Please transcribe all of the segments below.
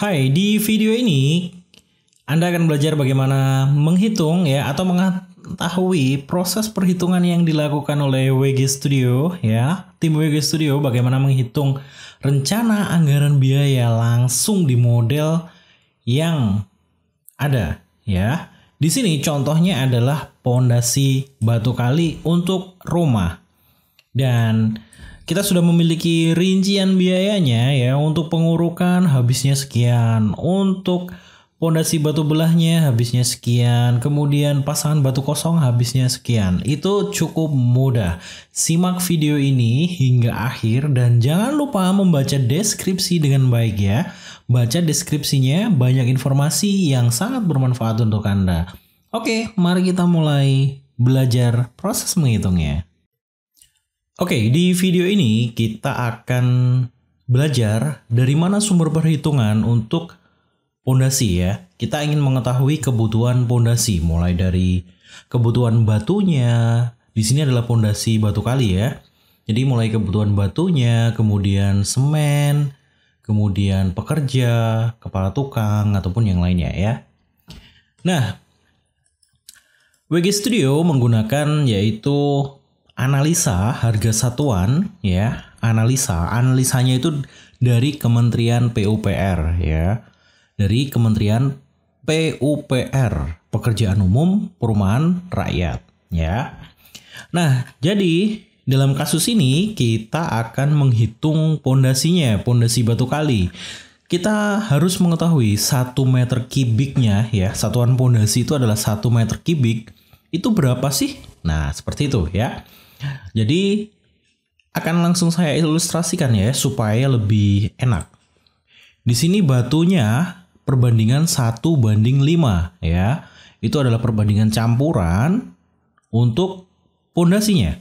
Hai, di video ini Anda akan belajar bagaimana menghitung atau mengetahui proses perhitungan yang dilakukan oleh WG Studio Tim WG Studio bagaimana menghitung rencana anggaran biaya langsung di model yang ada Di sini contohnya adalah pondasi batu kali untuk rumah. Dan kita sudah memiliki rincian biayanya untuk pengurukan habisnya sekian, untuk pondasi batu belahnya habisnya sekian, kemudian pasangan batu kosong habisnya sekian. Itu cukup mudah. Simak video ini hingga akhir dan jangan lupa membaca deskripsi dengan baik Baca deskripsinya, banyak informasi yang sangat bermanfaat untuk Anda. Oke, mari kita mulai belajar proses menghitungnya. Oke, di video ini kita akan belajar dari mana sumber perhitungan untuk pondasi Kita ingin mengetahui kebutuhan pondasi, mulai dari kebutuhan batunya. Di sini adalah pondasi batu kali Jadi mulai kebutuhan batunya, kemudian semen, kemudian pekerja, kepala tukang, ataupun yang lainnya Nah, WG Studio menggunakan yaitu analisa harga satuan Analisanya itu dari Kementerian PUPR Dari Kementerian PUPR, Pekerjaan Umum Perumahan Rakyat Nah, jadi dalam kasus ini kita akan menghitung pondasinya, pondasi batu kali. Kita harus mengetahui 1 meter kubiknya satuan pondasi itu adalah 1 meter kubik. Itu berapa sih? Nah, seperti itu Jadi akan langsung saya ilustrasikan supaya lebih enak. Di sini batunya perbandingan 1:5 Itu adalah perbandingan campuran untuk pondasinya.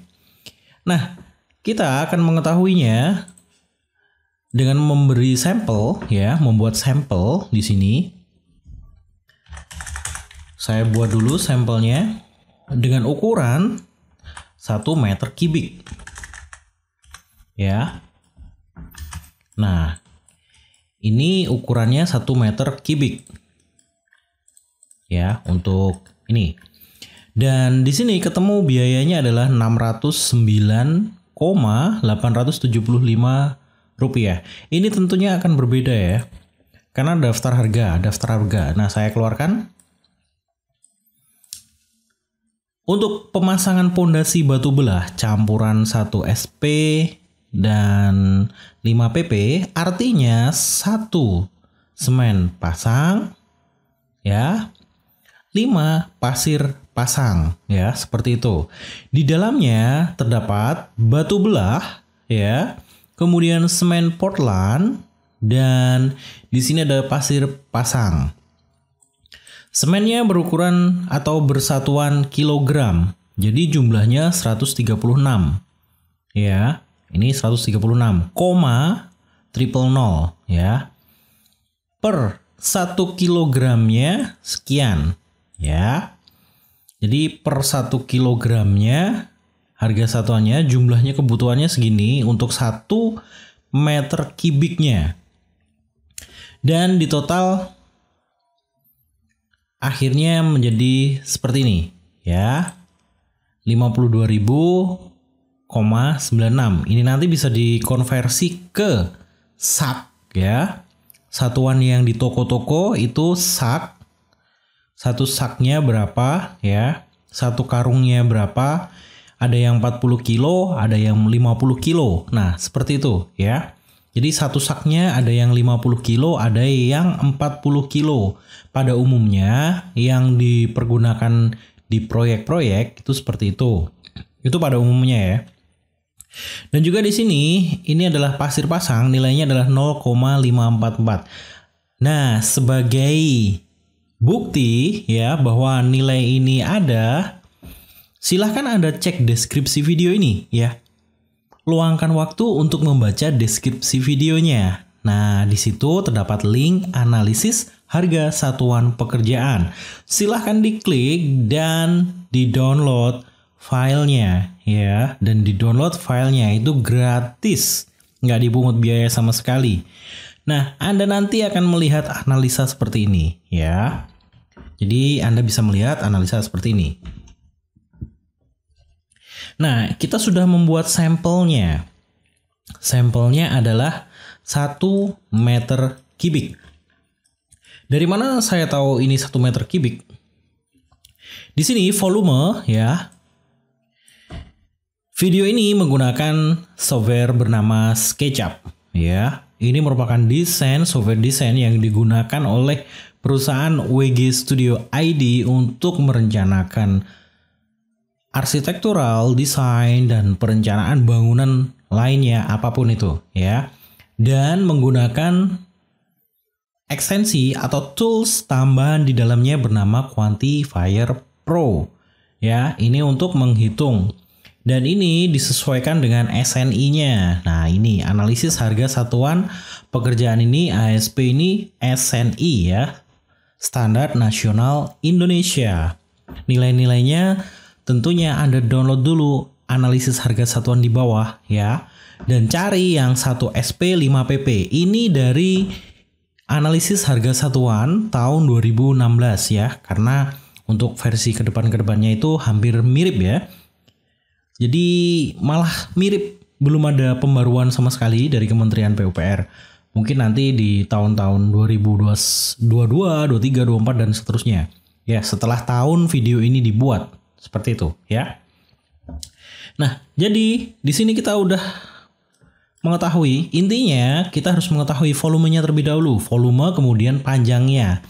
Nah, kita akan mengetahuinya dengan memberi sampel membuat sampel di sini. Saya buat dulu sampelnya dengan ukuran 1 meter kubik Nah, ini ukurannya 1 meter kubik untuk ini. Dan di sini ketemu biayanya adalah Rp609.875. Ini tentunya akan berbeda karena daftar harga. Nah, saya keluarkan. Untuk pemasangan pondasi batu belah campuran 1 SP dan 5 PP, artinya 1 semen pasang 5 pasir pasang seperti itu. Di dalamnya terdapat batu belah kemudian semen Portland, dan di sini ada pasir pasang. Semennya berukuran atau bersatuan kilogram. Jadi jumlahnya 136. Ini 136, 0,000 per 1 kilogramnya sekian Jadi per 1 kilogramnya harga satuannya, jumlahnya kebutuhannya segini untuk 1 meter kubiknya. Dan di total akhirnya menjadi seperti ini 52.000,96. Ini nanti bisa dikonversi ke sak Satuan yang di toko-toko itu sak. 1 saknya berapa Satu karungnya berapa? Ada yang 40 kilo, ada yang 50 kilo. Nah, seperti itu Jadi 1 saknya ada yang 50 kilo, ada yang 40 kilo. Pada umumnya yang dipergunakan di proyek-proyek itu seperti itu. Itu pada umumnya Dan juga di sini ini adalah pasir pasang, nilainya adalah 0,544. Nah, sebagai bukti bahwa nilai ini ada, silahkan Anda cek deskripsi video ini Luangkan waktu untuk membaca deskripsi videonya. Nah, di situ terdapat link analisis harga satuan pekerjaan. Silahkan diklik dan di-download filenya Dan di-download filenya itu gratis. Nggak dipungut biaya sama sekali. Nah, Anda nanti akan melihat analisa seperti ini ya. Jadi Anda bisa melihat analisa seperti ini. Nah, kita sudah membuat sampelnya. Sampelnya adalah 1 meter kubik. Dari mana saya tahu ini 1 meter kubik? Di sini volume ya. Video ini menggunakan software bernama SketchUp ya. Ini merupakan software desain yang digunakan oleh perusahaan WG Studio ID untuk merencanakan arsitektural, desain, dan perencanaan bangunan lainnya apapun itu ya. Dan menggunakan ekstensi atau tools tambahan di dalamnya bernama Quantifier Pro ya. Ini untuk menghitung. Dan ini disesuaikan dengan SNI-nya. Nah, ini analisis harga satuan pekerjaan ini, ASP ini SNI ya. Standar Nasional Indonesia. Nilai-nilainya tentunya Anda download dulu analisis harga satuan di bawah ya. Dan cari yang 1 SP 5 PP. Ini dari analisis harga satuan tahun 2016 ya. Karena untuk versi kedepannya itu hampir mirip ya. Jadi malah mirip, belum ada pembaruan sama sekali dari Kementerian PUPR. Mungkin nanti di tahun-tahun 2022, 23, 24 dan seterusnya. Ya, setelah tahun video ini dibuat seperti itu, ya. Nah, jadi di sini kita udah mengetahui, intinya kita harus mengetahui volumenya terlebih dahulu, volume kemudian panjangnya.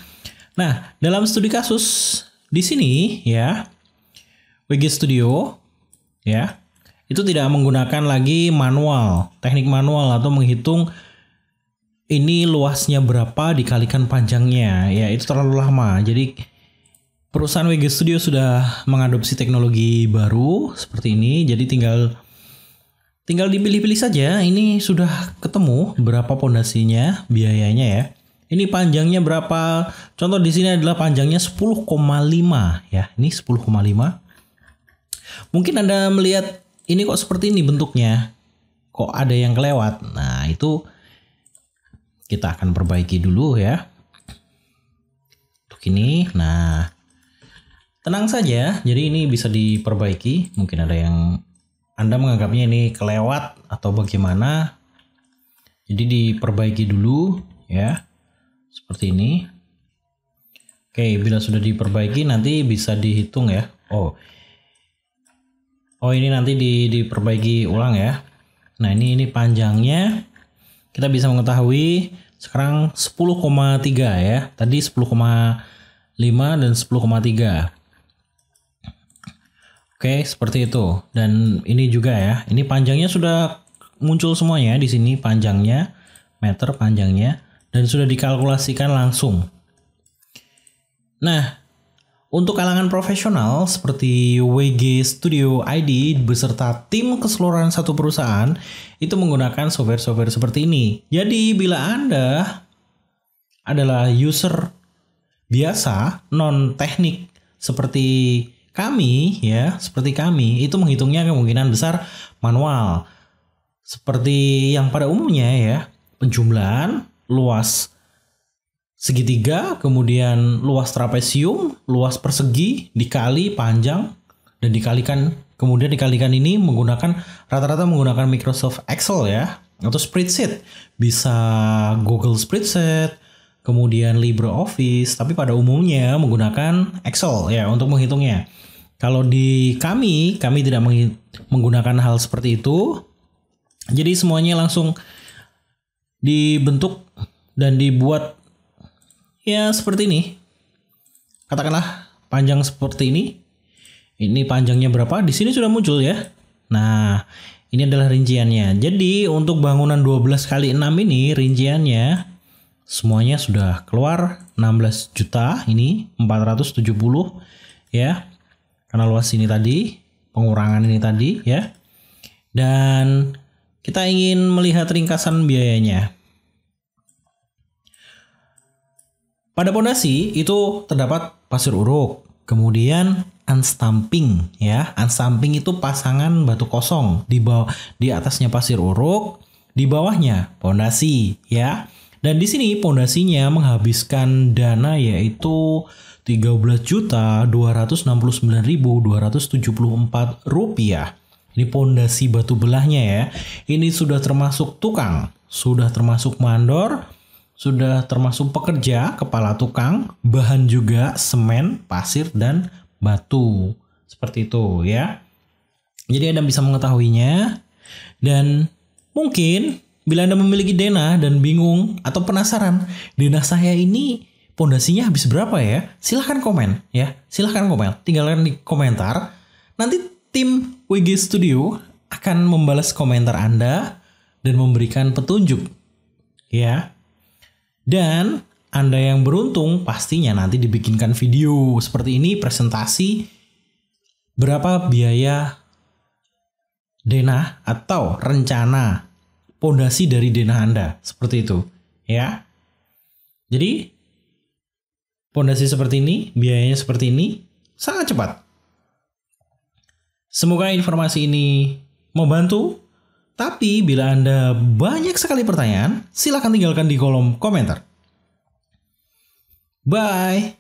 Nah, dalam studi kasus di sini ya, WG Studio ya, itu tidak menggunakan lagi teknik manual atau menghitung ini luasnya berapa dikalikan panjangnya. Ya, itu terlalu lama. Jadi perusahaan WG Studio sudah mengadopsi teknologi baru seperti ini. Jadi tinggal dipilih-pilih saja. Ini sudah ketemu berapa pondasinya, biayanya ya. Ini panjangnya berapa? Contoh di sini adalah panjangnya 10,5 ya. Ini 10,5. Mungkin Anda melihat ini kok seperti ini bentuknya. Kok ada yang kelewat. Nah, itu kita akan perbaiki dulu ya. Untuk ini. Nah, tenang saja. Jadi ini bisa diperbaiki. Mungkin ada yang Anda menganggapnya ini kelewat atau bagaimana. Jadi diperbaiki dulu ya. Seperti ini. Oke, bila sudah diperbaiki nanti bisa dihitung ya. Oh, ini nanti diperbaiki ulang ya. Nah, ini panjangnya kita bisa mengetahui sekarang 10,3 ya. Tadi 10,5 dan 10,3. Oke, seperti itu. Dan ini juga ya. Ini panjangnya sudah muncul semuanya di sini, panjangnya, meter panjangnya, dan sudah dikalkulasikan langsung. Nah, untuk kalangan profesional seperti WG Studio ID beserta tim keseluruhan satu perusahaan itu menggunakan software-software seperti ini. Jadi bila Anda adalah user biasa, non teknik seperti kami ya, itu menghitungnya kemungkinan besar manual. Seperti yang pada umumnya ya, penjumlahan luas segitiga, kemudian luas trapesium, luas persegi, dikali panjang, dan dikalikan ini rata-rata menggunakan Microsoft Excel ya, atau spreadsheet. Bisa Google Spreadsheet, kemudian LibreOffice, tapi pada umumnya menggunakan Excel ya untuk menghitungnya. Kalau di kami tidak menggunakan hal seperti itu. Jadi semuanya langsung dibentuk dan dibuat ya seperti ini. Katakanlah panjang seperti ini. Ini panjangnya berapa? Di sini sudah muncul ya. Nah, ini adalah rinciannya. Jadi untuk bangunan 12x6 ini rinciannya semuanya sudah keluar 16 juta. Ini 470 ya. Karena luas ini tadi, pengurangan ini tadi ya. Dan kita ingin melihat ringkasan biayanya. Pada pondasi itu terdapat pasir uruk, kemudian unstamping ya. Unstamping itu pasangan batu kosong di atasnya pasir uruk, di bawahnya pondasi ya. Dan di sini pondasinya menghabiskan dana yaitu Rp13.269.274. Ini pondasi batu belahnya ya. Ini sudah termasuk tukang, sudah termasuk mandor, sudah termasuk pekerja, kepala tukang, bahan juga semen, pasir, dan batu. Seperti itu ya. Jadi Anda bisa mengetahuinya. Dan mungkin bila Anda memiliki Dena dan bingung atau penasaran, Dena saya ini pondasinya habis berapa ya? Silahkan komen ya. Silahkan komen. Tinggalkan di komentar. Nanti tim WG Studio akan membalas komentar Anda dan memberikan petunjuk. Ya. Dan Anda yang beruntung pastinya nanti dibikinkan video seperti ini, presentasi berapa biaya Dena atau rencana pondasi dari Dena Anda, seperti itu ya. Jadi pondasi seperti ini, biayanya seperti ini, sangat cepat. Semoga informasi ini membantu. Tapi bila Anda banyak sekali pertanyaan, silakan tinggalkan di kolom komentar. Bye.